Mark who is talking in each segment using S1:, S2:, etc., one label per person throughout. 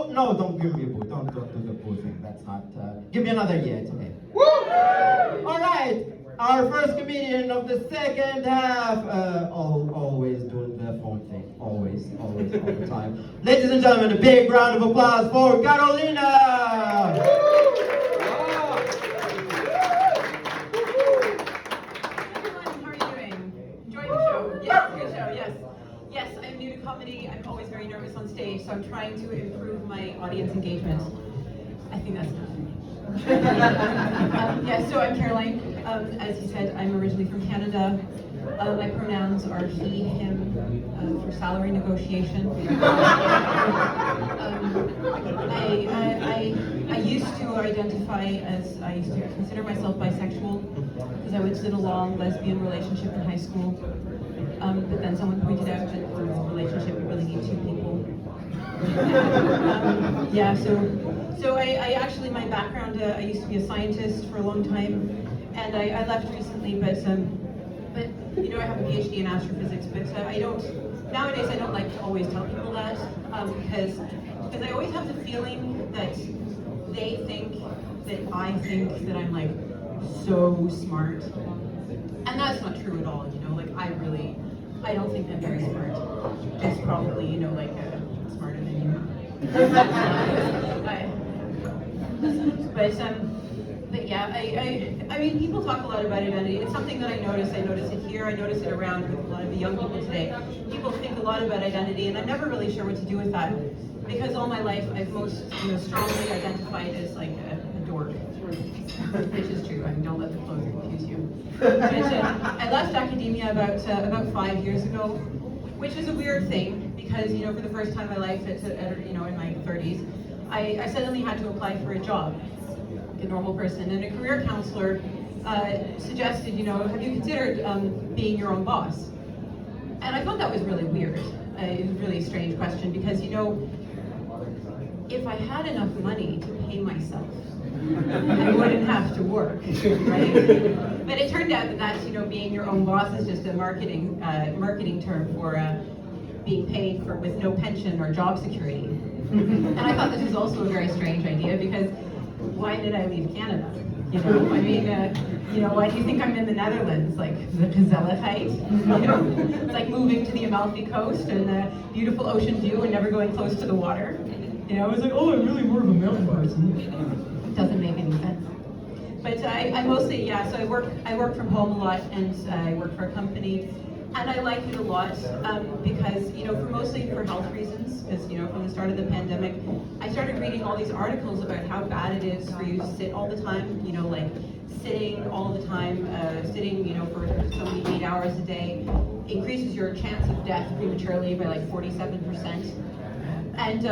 S1: No, don't give me a boo. Don't do the boo thing. That's not. Give me another yeah today. All right. Our first comedian of the second half. Always doing the phone thing. Always, all the time. Ladies and gentlemen, a big round of applause for Carolina.
S2: I'm new to comedy. I'm always very nervous on stage, so I'm trying to improve my audience engagement. I think that's enough. So I'm Caroline. As he said, I'm originally from Canada. My pronouns are he, him, for salary negotiation. I used to identify as, I used to consider myself bisexual because I would sit a long lesbian relationship in high school. But then someone pointed out that for a relationship you really need two people. So I actually, my background, I used to be a scientist for a long time, and I left recently, but you know, I have a PhD in astrophysics, but nowadays I don't like to always tell people that, because I always have the feeling that they think that I think that I'm like so smart, and that's not true at all, you know, like I don't think I'm very smart, just probably, you know, like smarter than you. But yeah, I mean, people talk a lot about identity. It's something that I notice. I notice it here. I notice it around with a lot of the young people today. People think a lot about identity, and I'm never really sure what to do with that, because all my life I've most, you know, strongly identified as like a dork, which is true. I mean, don't let the clothes confuse you. But, I left academia about 5 years ago, which is a weird thing because, you know, for the first time in my life, you know, in my 30s, I suddenly had to apply for a job, like a normal person, and a career counselor suggested, you know, have you considered being your own boss? And I thought that was really weird. It was a really strange question because, you know, if I had enough money to pay myself, I wouldn't have to work, right? But it turned out that that's, you know, being your own boss is just a marketing term for being paid for with no pension or job security. And I thought this was also a very strange idea because why did I leave Canada? You know, I mean, you know, why do you think I'm in the Netherlands? Like the Gezelligheid? You know, it's like moving to the Amalfi Coast and the beautiful ocean view and never going close to the water. You know, I was like, oh, I'm really more of a mountain person. It doesn't make any sense. But I mostly, so I work from home a lot, and I work for a company, and I like it a lot because, you know, mostly for health reasons, because, you know, from the start of the pandemic, I started reading all these articles about how bad it is for you to sit all the time, you know, like sitting all the time, you know, for so many 8 hours a day, increases your chance of death prematurely by like 47%. And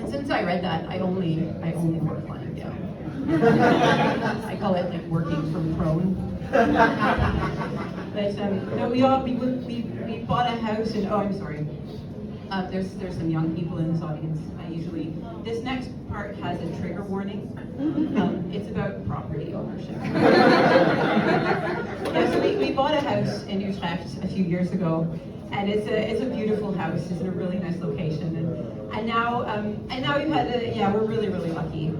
S2: since I read that, I only work lying down. I call it like working from prone. But no, we bought a house, and oh, I'm sorry. There's some young people in this audience. This next part has a trigger warning. It's about property ownership. So we bought a house in Utrecht a few years ago, and it's a beautiful house. It's in a really nice location, and now we've had we're really lucky,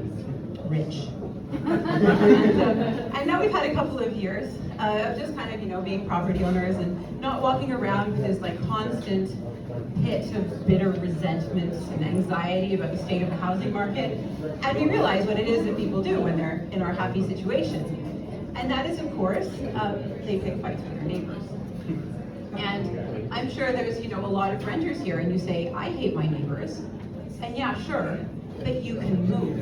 S2: rich. And now we've had a couple of years of just kind of, you know, being property owners and not walking around with this like constant pit of bitter resentment and anxiety about the state of the housing market. And we realize what it is that people do when they're in our happy situation. And that is, of course, they pick fights with their neighbors. And I'm sure there's, you know, a lot of renters here, and you say, I hate my neighbors. And yeah, sure, but you can move.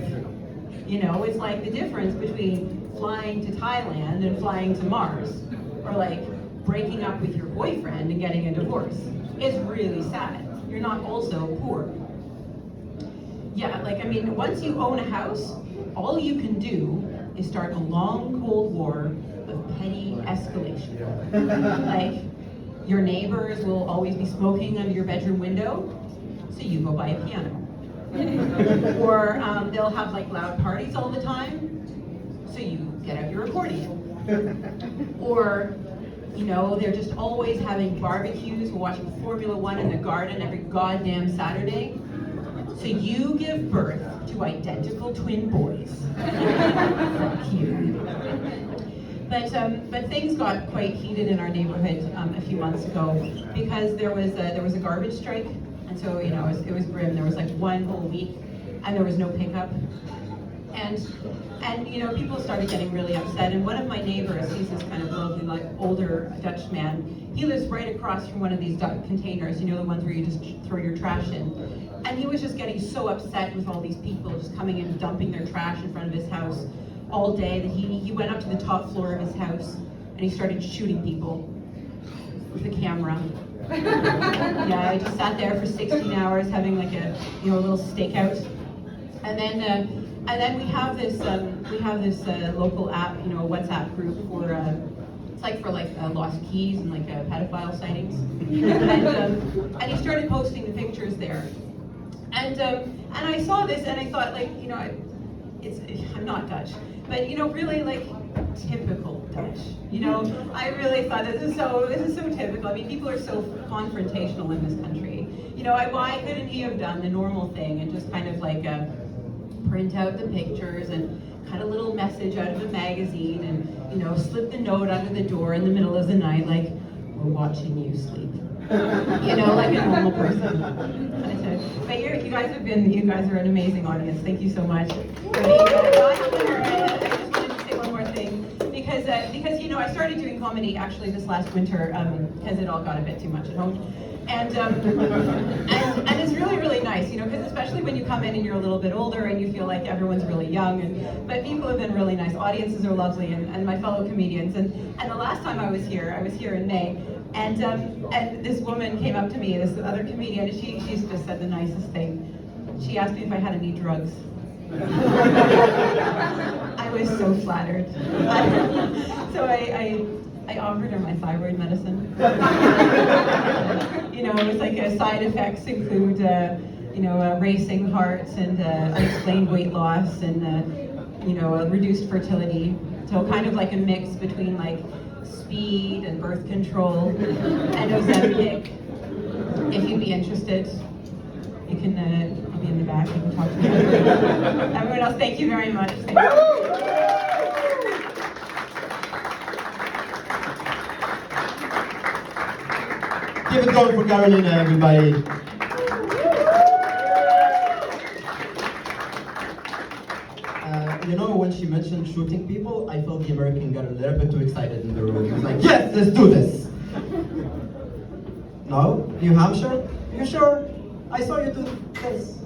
S2: You know, it's like the difference between flying to Thailand and flying to Mars, or like breaking up with your boyfriend and getting a divorce. It's really sad. You're not also poor. Yeah, like, I mean, once you own a house, all you can do is start a long Cold War of petty escalation. Like, your neighbors will always be smoking under your bedroom window, so you go buy a piano. Or they'll have like loud parties all the time, so you get out your accordion. Or, you know, they're just always having barbecues, watching Formula One in the garden every goddamn Saturday, So you give birth to identical twin boys. Fuck you. But things got quite heated in our neighborhood a few months ago because there was a garbage strike, and so it was grim. There was like one whole week, and there was no pickup, and people started getting really upset. And one of my neighbors, he's this kind of lovely, like older Dutch man. He lives right across from one of these containers, the ones where you just throw your trash in. And he was just getting so upset with all these people just coming in and dumping their trash in front of his house all day that he went up to the top floor of his house and he started shooting people with a camera. Yeah, I just sat there for 16 hours having like a little stakeout, and then we have this local app, a WhatsApp group for it's like for lost keys and like pedophile sightings, and he started posting the pictures there, and I saw this and I thought I'm not Dutch, but really like typical Dutch. I really thought this is so typical. I mean, people are so confrontational in this country. Why couldn't he have done the normal thing and just kind of like print out the pictures and cut a little message out of a magazine and slip the note under the door in the middle of the night, like, we're watching you sleep. Like a normal person. But you guys are an amazing audience. Thank you so much. I just wanted to say one more thing because I started doing comedy actually this last winter because it all got a bit too much at home. And it's really, really nice, because especially when you come in and you're a little bit older and you feel like everyone's really young, but people have been really nice. Audiences are lovely, and my fellow comedians. And the last time I was here in May, and this woman came up to me, this other comedian, and she's just said the nicest thing. She asked me if I had any drugs. I was so flattered. So I offered her my thyroid medicine. It was like side effects include, racing hearts and unexplained weight loss and, reduced fertility. So kind of like a mix between like speed and birth control and Ozempic. If you'd be interested, you can, I'll be in the back, you can talk to me. Everyone else, thank you very much. Thank you.
S1: Give it going for Carolina, everybody. When she mentioned shooting people, I felt the American got a little bit too excited in the room. He was like, yes, let's do this. No? New Hampshire? You sure? I saw you do this.